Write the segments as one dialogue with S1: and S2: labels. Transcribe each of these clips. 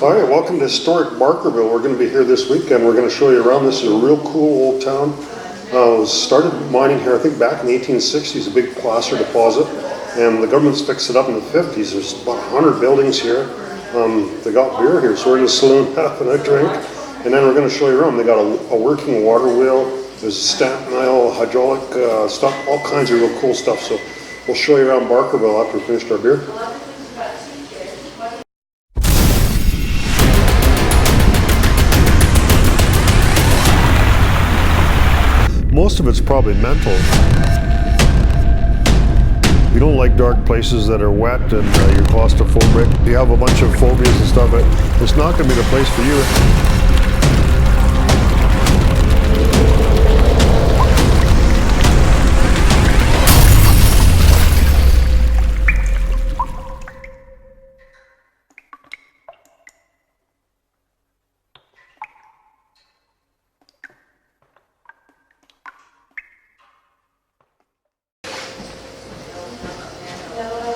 S1: All right, welcome to historic Barkerville. We're going to be here this weekend. We're going to show you around. This is a real cool old town. It was started mining here, I think, back in the 1860s, a big placer deposit, and the government's fixed it up in the 50s. There's about 100 buildings here. They got beer here, so we're in the saloon having a drink, and then we're going to show you around. They got a working water wheel. There's a stamp mill, hydraulic stuff, all kinds of real cool stuff. So we'll show you around Barkerville after we finish our beer. Most of it's probably mental. You don't like dark places that are wet and you're claustrophobic. You have a bunch of phobias and stuff. It's not going to be the place for you.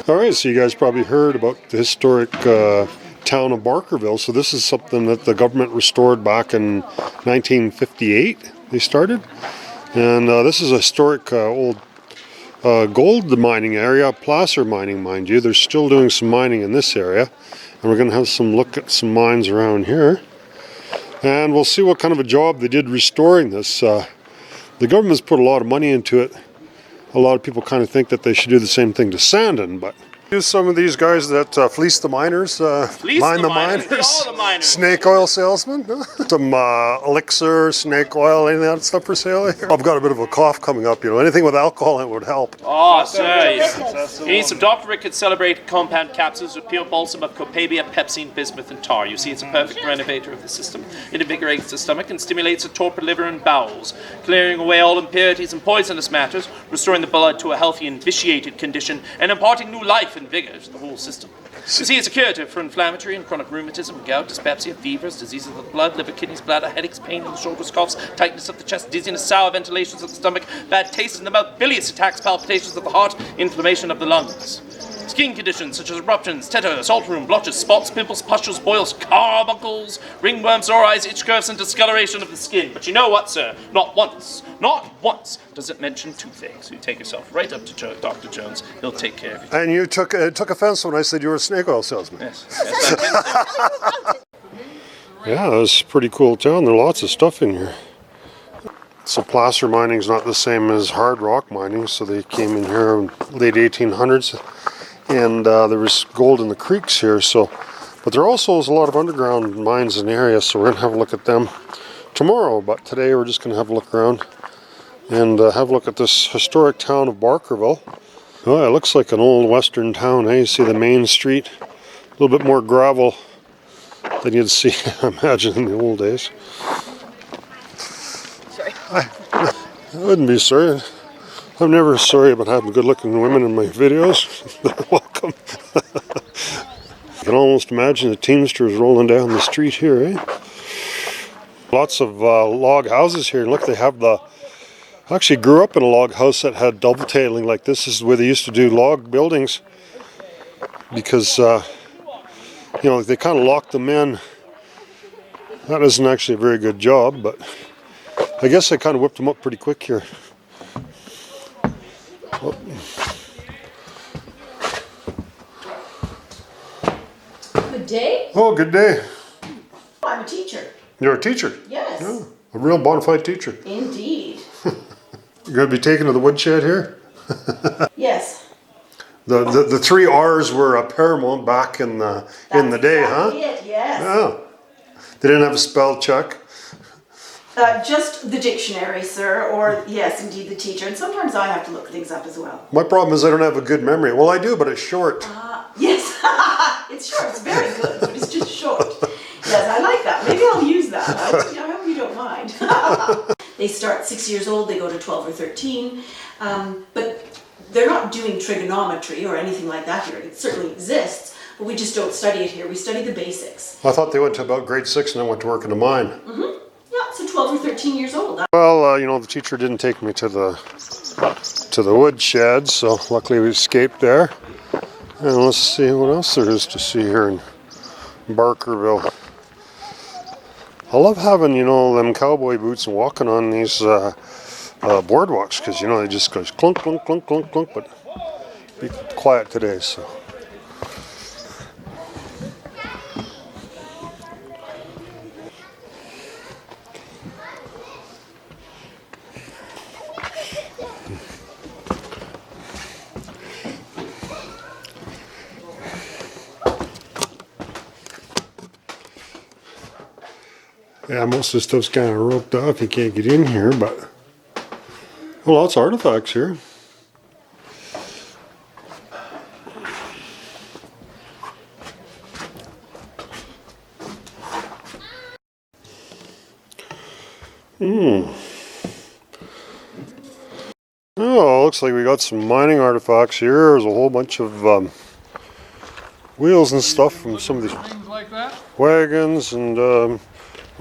S1: All right, so you guys probably heard about the historic town of Barkerville. So this is something that the government restored back in 1958. They started, and this is a historic old gold mining area, placer mining, mind you. They're still doing some mining in this area, and we're going to have some look at some mines around here, and we'll see what kind of a job they did restoring this. The government's put a lot of money into it. A lot of people kind of think that they should do the same thing to Sandon, but use some of these guys that fleece the miners, line the miners, snake oil salesmen, some elixir, snake oil, any of that stuff for sale here. I've got a bit of a cough coming up, you know, anything with alcohol in it would help.
S2: Oh, sir, you need some Dr. Ricketts Celebrate compound capsules with pure balsam of copaiba, pepsine, bismuth, and tar. You see, it's a perfect renovator of the system. It invigorates the stomach and stimulates the torpid liver and bowels, clearing away all impurities and poisonous matters, restoring the blood to a healthy and vitiated condition, and imparting new life and vigor to the whole system. You see, it's a curative for inflammatory and chronic rheumatism, gout, dyspepsia, fevers, diseases of the blood, liver, kidneys, bladder, headaches, pain in the shoulders, coughs, tightness of the chest, dizziness, sour ventilations of the stomach, bad taste in the mouth, bilious attacks, palpitations of the heart, inflammation of the lungs. Skin conditions such as eruptions, tetter, salt room, blotches, spots, pimples, pustules, boils, carbuncles, ringworms, sore eyes, itch curves, and discoloration of the skin. But you know what, sir? Not once does it mention toothache. So you take yourself right up to Dr. Jones. He'll take care of you.
S1: And you took offense when I said you were a snake oil salesman.
S2: Yes.
S1: Yeah, it was a pretty cool town. There are lots of stuff in here. So placer mining is not the same as hard rock mining, so they came in here in the late 1800s, and there was gold in the creeks here. So, but there also is a lot of underground mines in the area, so we're going to have a look at them tomorrow. But today we're just going to have a look around and have a look at this historic town of Barkerville. Oh, it looks like an old western town. You see the main street, a little bit more gravel than you'd see, I imagine, in the old days. I wouldn't be sorry. I'm never sorry about having good-looking women in my videos. They're welcome. You can almost imagine the Teamsters rolling down the street here, eh? Lots of log houses here. Look, they have I actually grew up in a log house that had double tailing like this. This is where they used to do log buildings because, you know, they kind of locked them in. That isn't actually a very good job, but I guess I kind of whipped them up pretty quick here. Oh.
S3: Good day.
S1: Oh, good day.
S3: I'm a teacher.
S1: You're a teacher?
S3: Yes.
S1: Yeah, a real bona fide teacher.
S3: Indeed.
S1: You're going to be taken to the woodshed here?
S3: Yes.
S1: The 3 R's were paramount back in the day, huh?
S3: It, yes.
S1: Yeah. They didn't have a spell check.
S3: Just the dictionary, sir, or yes, indeed, the teacher. And sometimes I have to look things up as well.
S1: My problem is I don't have a good memory. Well, I do, but it's short.
S3: Yes, it's short. It's very good, but it's just short. Yes, I like that. Maybe I'll use that. I hope you don't mind. They start 6 years old. They go to 12 or 13. But they're not doing trigonometry or anything like that here. It certainly exists, but we just don't study it here. We study the basics.
S1: I thought they went to about grade 6 and then went to work in a mine.
S3: Mm-hmm. Yeah, so 12 or 13 years old.
S1: Well, you know, the teacher didn't take me to the woodshed, so luckily we escaped there. And let's see what else there is to see here in Barkerville. I love having, you know, them cowboy boots and walking on these boardwalks, because, you know, they just goes clunk, clunk, clunk, clunk, clunk, but be quiet today, so. Yeah, most of the stuff's kind of roped off. You can't get in here, but well, lots of artifacts here. Oh, looks like we got some mining artifacts here. There's a whole bunch of wheels and stuff from some of these
S4: Things like that.
S1: wagons, and we're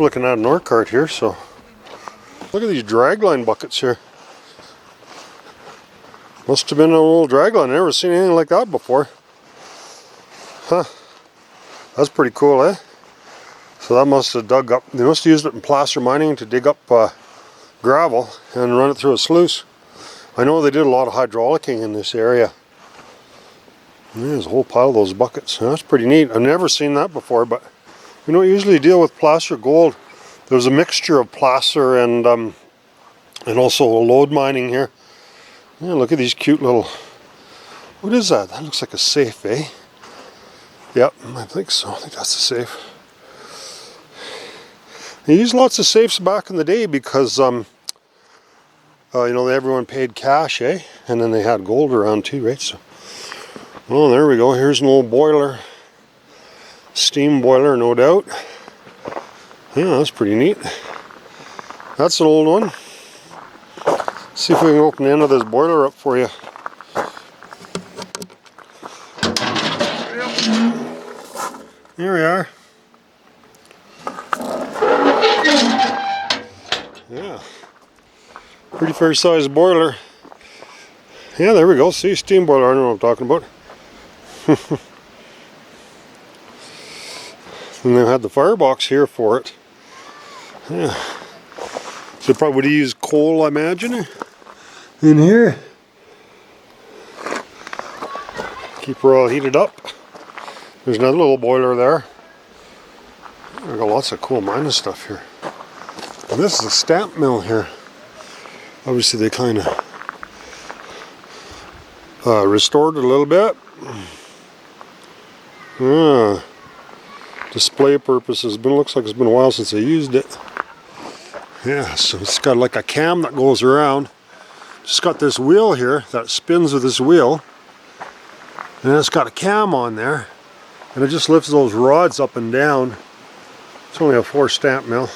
S1: looking at an ore cart here, so look at these dragline buckets here. Must have been an old dragline. I've never seen anything like that before. Huh. That's pretty cool, eh? So that must have dug up, they must have used it in placer mining to dig up gravel and run it through a sluice. I know they did a lot of hydraulicking in this area. There's a whole pile of those buckets. That's pretty neat. I've never seen that before, but we don't usually deal with placer gold. There's a mixture of placer and also lode mining here. Yeah, look at these cute little, what is that? That looks like a safe, eh? Yep, I think so. I think that's a safe. They used lots of safes back in the day because you know, everyone paid cash, eh? And then they had gold around too, right? So, well, there we go. Here's an old boiler. Steam boiler, no doubt. Yeah, that's pretty neat. That's an old one. See if we can open the end of this boiler up for you. Here we are. Yeah. Pretty fair sized boiler. Yeah, there we go. See, steam boiler. I don't know what I'm talking about. And they had the firebox here for it. Yeah. So probably would use coal, I imagine, in here. Keep her all heated up. There's another little boiler there. I've got lots of cool mining stuff here. And this is a stamp mill here. Obviously they kind of restored it a little bit. Display purposes, but it looks like it's been a while since I used it. Yeah, so it's got like a cam that goes around. It's got this wheel here that spins with this wheel. And it's got a cam on there. And it just lifts those rods up and down. It's only a 4 stamp mill.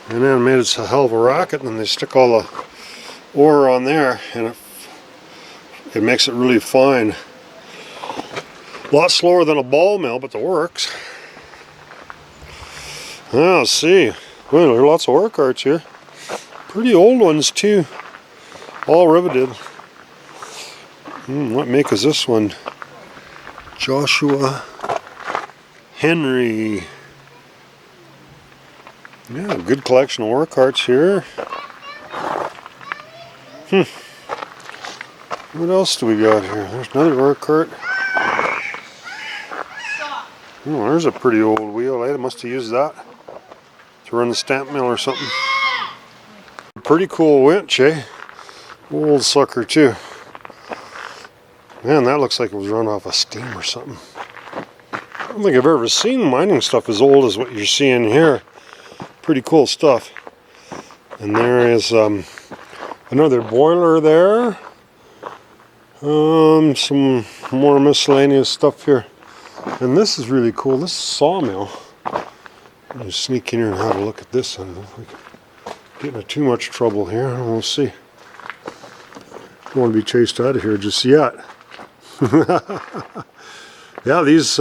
S1: And then made it a hell of a racket, and then they stick all the ore on there, and it makes it really fine. A lot slower than a ball mill, but it works. Ah, let's see. Well, there are lots of ore carts here. Pretty old ones too. All riveted. What make is this one? Joshua Henry. Yeah, good collection of ore carts here. What else do we got here? There's another ore cart. Oh, there's a pretty old wheel. They must have used that to run the stamp mill or something. Pretty cool winch, eh? Old sucker too. Man, that looks like it was run off of steam or something. I don't think I've ever seen mining stuff as old as what you're seeing here. Pretty cool stuff. And there is another boiler there. Some more miscellaneous stuff here. And this is really cool. This is Sawmill. I'm going to sneak in here and have a look at this. I don't know if we can get into too much trouble here. We'll see. Don't want to be chased out of here just yet. Yeah, this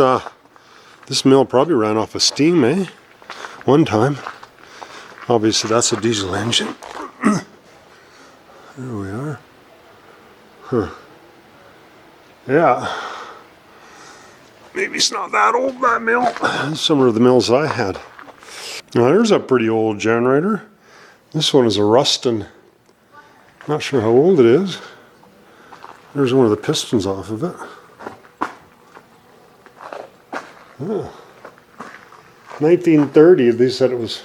S1: mill probably ran off of steam, eh? One time. Obviously, that's a diesel engine. There we are. Huh. Yeah. maybe it's not that old, that mill. Some of the mills that I had. Now there's a pretty old generator. This one is a Ruston. Not sure how old it is. There's one of the pistons off of it. Oh. 1930, they said it was,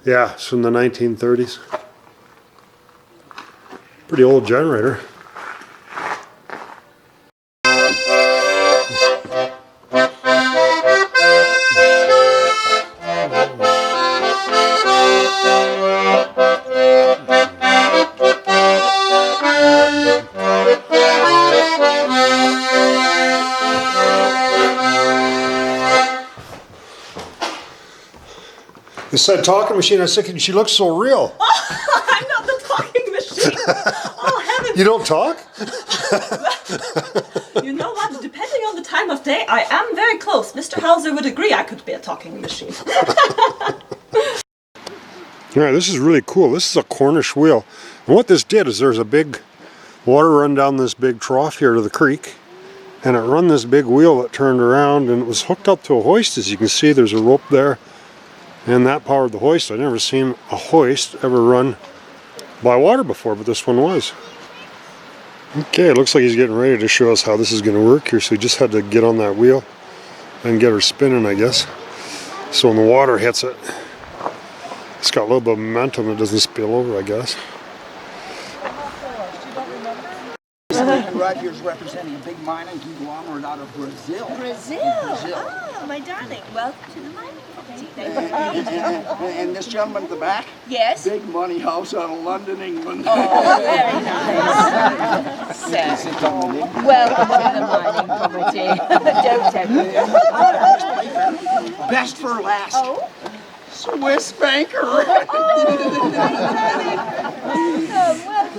S1: yeah, it's from the 1930s. Pretty old generator. It said talking machine. I was thinking she looks so real.
S3: I'm not the talking machine. Oh, heavens.
S1: You don't talk?
S3: You know what? Depending on the time of day, I am very close. Mr. Hauser would agree I could be a talking machine.
S1: Alright, this is really cool. This is a Cornish wheel. And what this did is there's a big water run down this big trough here to the creek. And it run this big wheel that turned around and it was hooked up to a hoist. As you can see, there's a rope there. And that powered the hoist. I've never seen a hoist ever run by water before, but this one was. Okay, it looks like he's getting ready to show us how this is going to work here. So we just had to get on that wheel and get her spinning, I guess. So when the water hits it, it's got a little bit of momentum. It doesn't spill over, I guess.
S4: Right here is representing a big mining conglomerate out of Brazil.
S3: Brazil? Ah, my darling. Welcome to the mining property.
S4: And this gentleman at the back?
S3: Yes?
S4: Big money house out of London, England.
S3: Oh, very nice. Welcome to the mining property. Don't tempt me.
S4: Best for last.
S3: Oh?
S4: Swiss banker.
S3: Welcome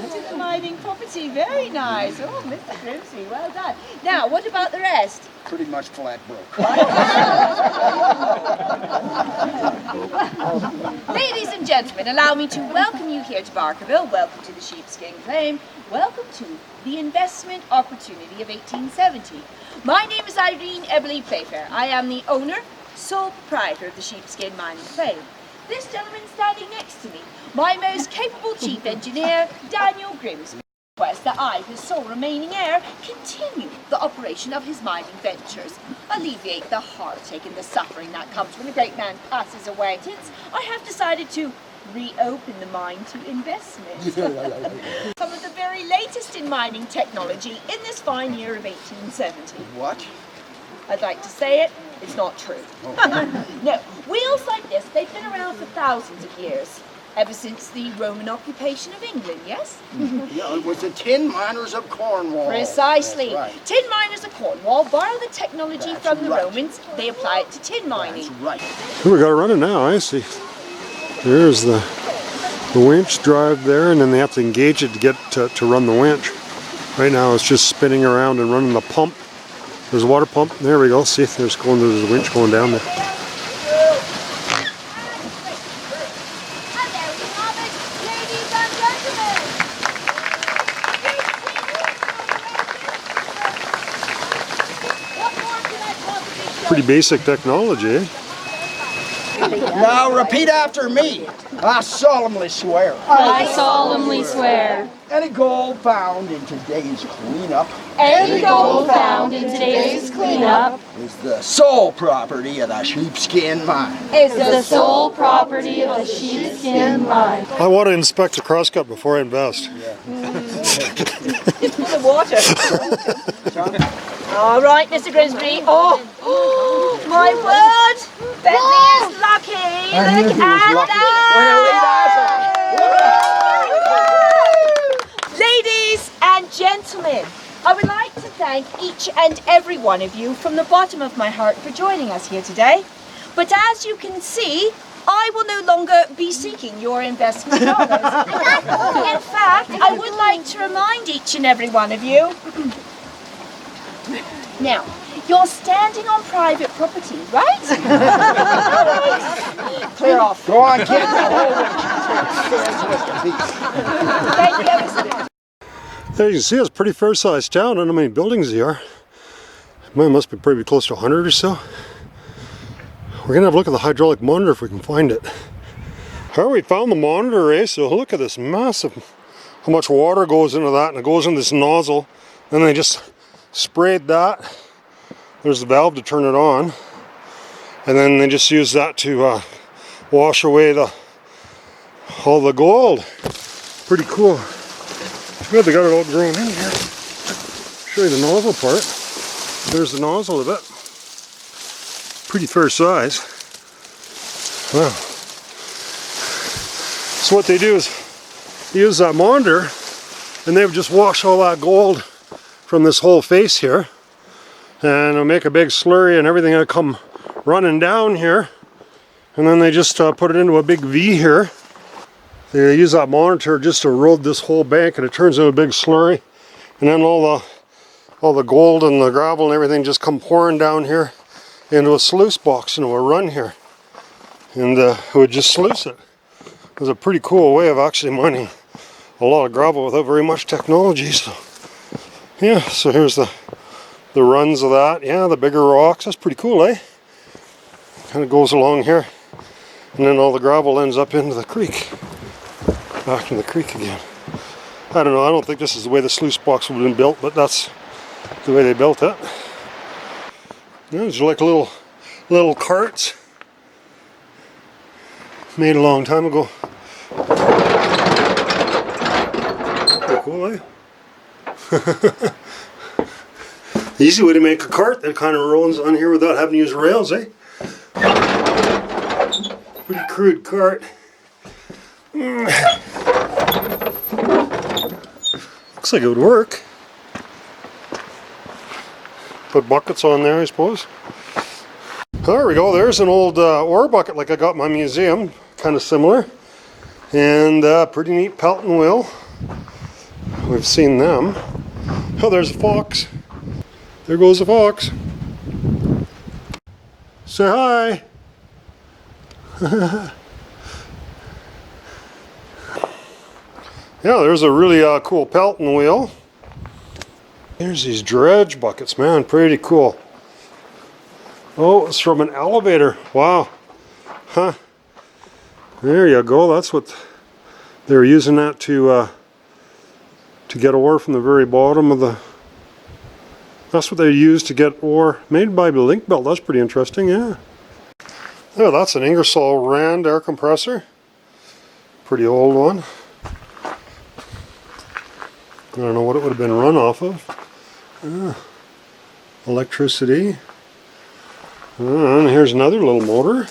S3: to the mining property. Very nice. Oh, Mr. Grimsey, well done. Now, what about the rest?
S4: Pretty much flat broke.
S3: Ladies and gentlemen, allow me to welcome you here to Barkerville. Welcome to the Sheepskin Claim. Welcome to the investment opportunity of 1870. My name is Irene Eberly Playfair. I am the owner, sole proprietor of the Sheepskin Mining Claim. This gentleman standing next to me, my most capable chief engineer, Daniel Grimsby, requests that I, his sole remaining heir, continue the operation of his mining ventures, alleviate the heartache and the suffering that comes when a great man passes away. Since I have decided to reopen the mine to investment. Some of the very latest in mining technology in this fine year of 1870.
S4: What?
S3: I'd like to say it, it's not true. No, wheels like this, they've been around for thousands of years. Ever since the Roman occupation of England, yes?
S4: Yeah, it was the tin miners of Cornwall.
S3: Precisely.
S4: That's right.
S3: Tin miners of Cornwall borrow the technology
S4: That's
S3: from the
S4: right.
S3: Romans, they apply it to tin mining.
S4: That's right.
S1: Oh, we got it running now, I see. There's the winch drive there, and then they have to engage it to get to run the winch. Right now it's just spinning around and running the pump. There's a water pump. There we go. See, there's a winch going down there. Pretty basic technology, eh?
S4: Now repeat after me. I solemnly swear.
S5: I solemnly swear.
S4: Any gold found in today's cleanup
S5: Any gold found in today's cleanup
S4: is the sole property of the Sheepskin Mine.
S5: is the sole property of the Sheepskin Mine.
S1: I want to inspect the crosscut before I invest.
S3: It's full of water. All right, Mr. Grimsby. Oh, my word! Bentley is lucky.
S4: I knew he
S3: Look
S4: was
S3: at
S4: lucky.
S3: that! Ladies and gentlemen, I would like to thank each and every one of you from the bottom of my heart for joining us here today. But as you can see, I will no longer be seeking your investment dollars. In fact, I would like to remind each and every one of you. Now, you're standing on private property, right? Clear off.
S4: Go on, kid.
S3: Thank you ever so much.
S1: There you can see it's a pretty fair-sized town. I don't know how many buildings there are. Mine must be pretty close to 100 or so. We're gonna have a look at the hydraulic monitor if we can find it. Alright, we found the monitor, eh? So look at this massive, how much water goes into that, and it goes in this nozzle. Then they just sprayed that. There's the valve to turn it on. And then they just use that to wash away all the gold. Pretty cool. Good, they got it all grown in here. Show you the nozzle part. There's the nozzle of it. Pretty fair size. Wow. So what they do is use that monitor, and they would just wash all that gold from this whole face here, and it'll make a big slurry, and everything will come running down here, and then they just put it into a big V here. They use that monitor just to erode this whole bank, and it turns into a big slurry, and then all the gold and the gravel and everything just come pouring down here into a sluice box, into a run here, and it would just sluice it. It was a pretty cool way of actually mining a lot of gravel without very much technology. So yeah, so here's the runs of that. Yeah, the bigger rocks. That's pretty cool, eh? Kind of goes along here, and then all the gravel ends up into the creek, back in the creek again. I don't know. I don't think this is the way the sluice box would have been built, but that's the way they built it. Yeah, these are like little carts made a long time ago. Pretty cool, eh? Easy way to make a cart that kind of rolls on here without having to use rails, eh? Pretty crude cart. Looks like it would work. Put buckets on there, I suppose. There we go. There's an old ore bucket like I got in my museum. Kind of similar. And pretty neat Pelton Wheel. We've seen them. Oh, there's a fox. There goes a fox. Say hi. Yeah, there's a really cool Pelton Wheel. There's these dredge buckets, man, pretty cool. Oh, it's from an elevator. Wow. Huh. There you go. That's what they were using that to get ore from the very bottom of the. That's what they used to get ore made by the link belt. That's pretty interesting, yeah. Yeah, that's an Ingersoll Rand air compressor. Pretty old one. I don't know what it would have been run off of. Electricity. And here's another little motor.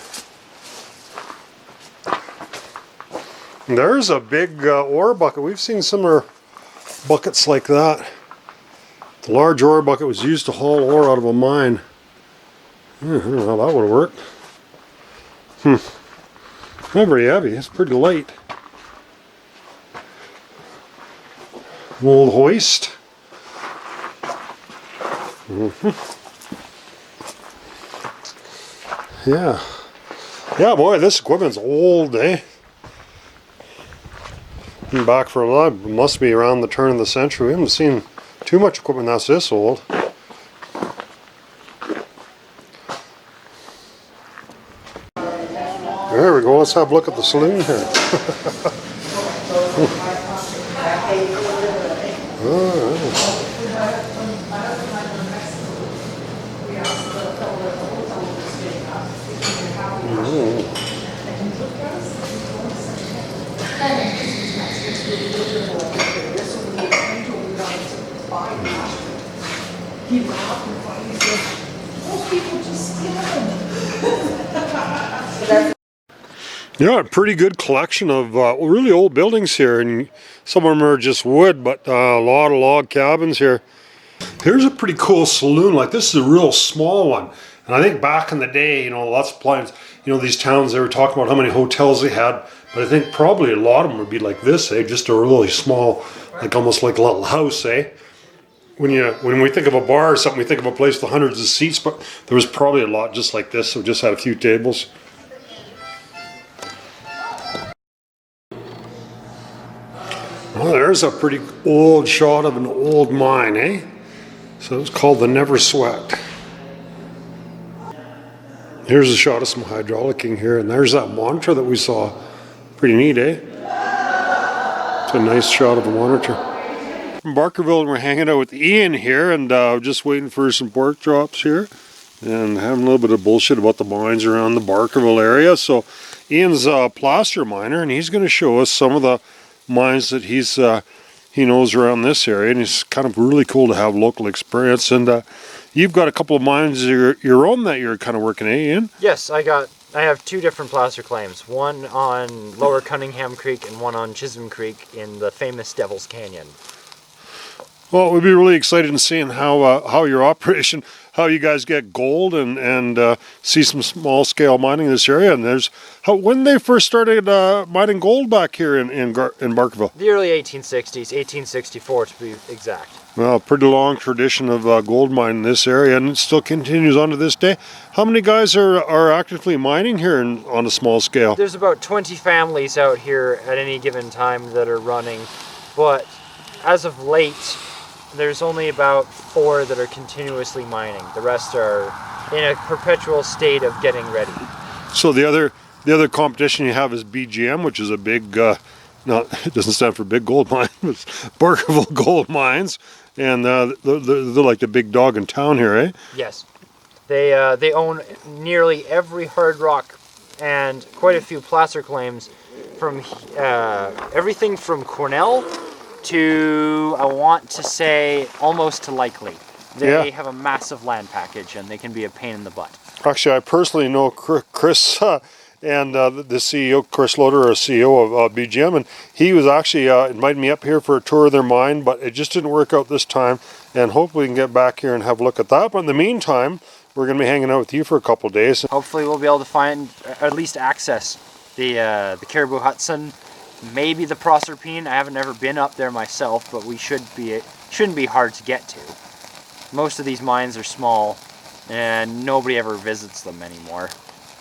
S1: And there's a big ore bucket. We've seen similar buckets like that. The large ore bucket was used to haul ore out of a mine. I don't know how that would have worked. Not very heavy. It's pretty light. An old hoist. Yeah. Yeah, boy, this equipment's old, eh? Been back for a lot. It must be around the turn of the century. We haven't seen too much equipment that's this old. There we go. Let's have a look at the saloon here. Yeah, a pretty good collection of really old buildings here, and some of them are just wood, but a lot of log cabins here. Here's a pretty cool saloon. Like, this is a real small one, and I think back in the day, you know, lots of places, you know, these towns, they were talking about how many hotels they had, but I think probably a lot of them would be like this, eh? Just a really small, like almost like a little house, eh? When we think of a bar or something, we think of a place with hundreds of seats, but there was probably a lot just like this, so just had a few tables. Well, there's a pretty old shot of an old mine, eh? So it's called the Never Sweat. Here's a shot of some hydraulicing here, and there's that monitor that we saw. Pretty neat, eh? It's a nice shot of the monitor. From Barkerville, and we're hanging out with Ian here, and just waiting for some pork chops here, and having a little bit of bullshit about the mines around the Barkerville area. So Ian's a placer miner, and he's going to show us some of the mines that he knows around this area, and it's kind of really cool to have local experience. And you've got a couple of mines of your own that you're kind of working, eh, Ian?
S6: Yes, I have two different placer claims, one on Lower Cunningham Creek and one on Chisholm Creek in the famous Devil's Canyon.
S1: Well, we'd be really excited in seeing how your operation, how you guys get gold and see some small scale mining in this area. And when they first started mining gold back here in Barkerville.
S6: The early 1860s, 1864 to be exact.
S1: Well, pretty long tradition of gold mining in this area, and it still continues on to this day. How many guys are actively mining here on a small scale?
S6: There's about 20 families out here at any given time that are running, but as of late, there's only about 4 that are continuously mining. The rest are in a perpetual state of getting ready.
S1: So the other competition you have is BGM, which is a big, it doesn't stand for Big Gold Mine, it's Barkerville Gold Mines, and they're like the big dog in town here, eh?
S6: Yes, they own nearly every hard rock and quite a few placer claims from everything from Cornell to, I want to say, almost to Likely. They have a massive land package, and they can be a pain in the butt.
S1: Actually, I personally know Chris and the CEO, Chris Loader, CEO of BGM, and he was actually invited me up here for a tour of their mine, but it just didn't work out this time, and hopefully we can get back here and have a look at that. But in the meantime, we're going to be hanging out with you for a couple of days.
S6: Hopefully we'll be able to find, at least access, the Caribou Hudson, maybe the Proserpine. I haven't ever been up there myself, but shouldn't be hard to get to. Most of these mines are small, and nobody ever visits them anymore.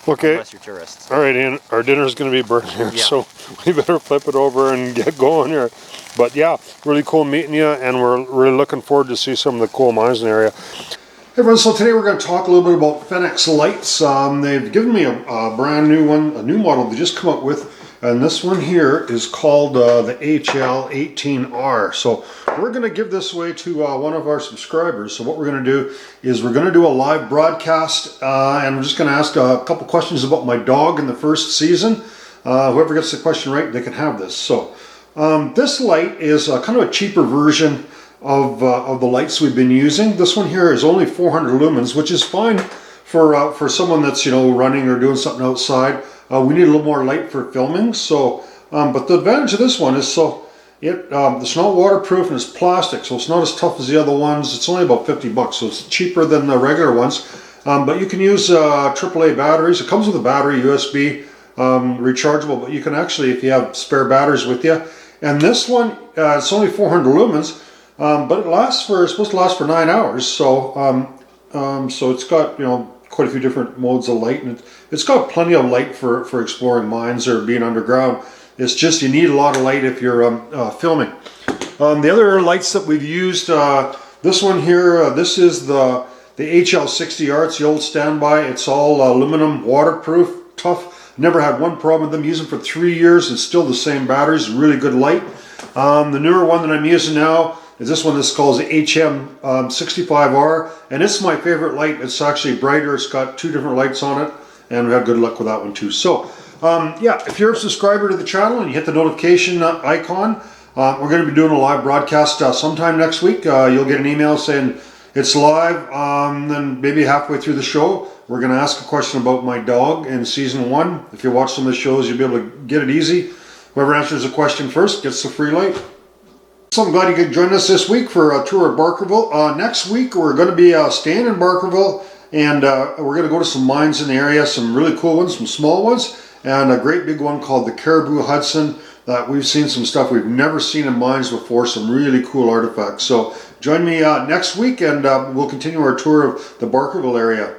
S1: Okay.
S6: Unless you're tourists.
S1: All right, Ian, our dinner's going to be burnt here, so we better flip it over and get going here. But yeah, really cool meeting you, and we're really looking forward to see some of the cool mines in the area. Hey everyone, so today we're going to talk a little bit about Fenix lights. They've given me a brand new one, a new model they just come up with. And this one here is called the HL18R. So we're going to give this away to one of our subscribers. So what we're going to do is we're going to do a live broadcast, and I'm just going to ask a couple questions about my dog in the first season. Whoever gets the question right, they can have this. So this light is kind of a cheaper version of the lights we've been using. This one here is only 400 lumens, which is fine for someone that's running or doing something outside. We need a little more light for filming, so but the advantage of this one is it's not waterproof and it's plastic, so it's not as tough as the other ones. It's only about 50 bucks, so it's cheaper than the regular ones. But you can use AAA batteries. It comes with a battery, USB, rechargeable, but you can actually, if you have spare batteries with you. And this one, it's only 400 lumens, but it's supposed to last for 9 hours. So so it's got quite a few different modes of light, and it's got plenty of light for exploring mines or being underground. It's just you need a lot of light if you're filming. The other lights that we've used, this one here, this is the HL60R. It's the old standby. It's all aluminum, waterproof, tough. Never had one problem with them. Using for 3 years. It's still the same batteries, really good light. The newer one that I'm using now is this one that's called the HM65R, and it's my favorite light. It's actually brighter. It's got 2 different lights on it, and we had good luck with that one too. So yeah, if you're a subscriber to the channel and you hit the notification icon, we're going to be doing a live broadcast sometime next week. You'll get an email saying it's live, then maybe halfway through the show we're going to ask a question about my dog in season 1. If you watch some of the shows, you'll be able to get it easy. Whoever answers the question first gets the free light. So I'm glad you could join us this week for a tour of Barkerville. Next week we're going to be staying in Barkerville, and we're going to go to some mines in the area, some really cool ones, some small ones, and a great big one called the Caribou Hudson. That we've seen some stuff we've never seen in mines before, some really cool artifacts. So join me next week, and we'll continue our tour of the Barkerville area.